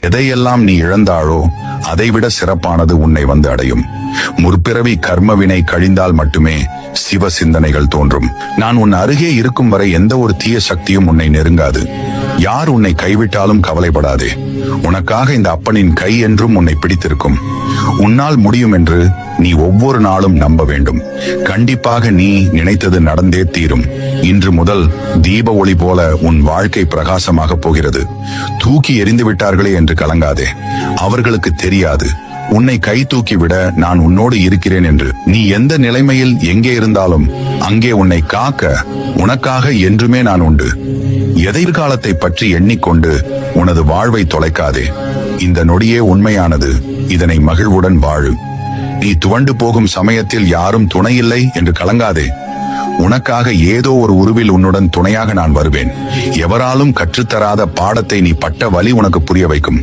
எதையெல்லாம் நீ இழந்தாளோ அதைவிட சிறப்பானது உன்னை வந்து அடையும். முற்பிறவி கர்மவினை கழிந்தால் மட்டுமே சிவ சிந்தனைகள் தோன்றும். நான் உன் அருகே இருக்கும் வரை எந்த ஒரு தீய சக்தியும் உன்னை நெருங்காது. யார் உன்னை கைவிட்டாலும் கவலைப்படாதே. உனக்காக இந்த அப்பனின் கை என்றும் உன்னை பிடித்திருக்கும். உன்னால் முடியும் என்று நீ ஒவ்வொரு நாளும் நம்ப வேண்டும். கண்டிப்பாக நீ நினைத்தது நடந்தே தீரும். இன்று முதல் தீப ஒளி போல உன் வாழ்க்கை பிரகாசமாக போகிறது. தூக்கி எறிந்து விட்டார்களே என்று கலங்காதே. அவர்களுக்கு தெரியாது உன்னை கை தூக்கி விட நான் உன்னோடு இருக்கிறேன் என்று. நீ எந்த நிலைமையில் எங்கே இருந்தாலும் அங்கே உன்னை காக்க உனக்காக என்றுமே நான் உண்டு. எதிர்காலத்தை பற்றி எண்ணிக்கொண்டு உனது வாழ்வை தொலைக்காதே. இந்த நொடியே உண்மையானது. இதனை மகிழ்வுடன் வாழு. நீ துவண்டு போகும் சமயத்தில் யாரும் துணையில்லை என்று கலங்காதே. உனக்காக ஏதோ ஒரு உருவில் உன்னுடன் துணையாக நான் வருவேன். எவராலும் கற்றுத்தராத பாடத்தை நீ பட்ட வலி உனக்கு புரிய வைக்கும்.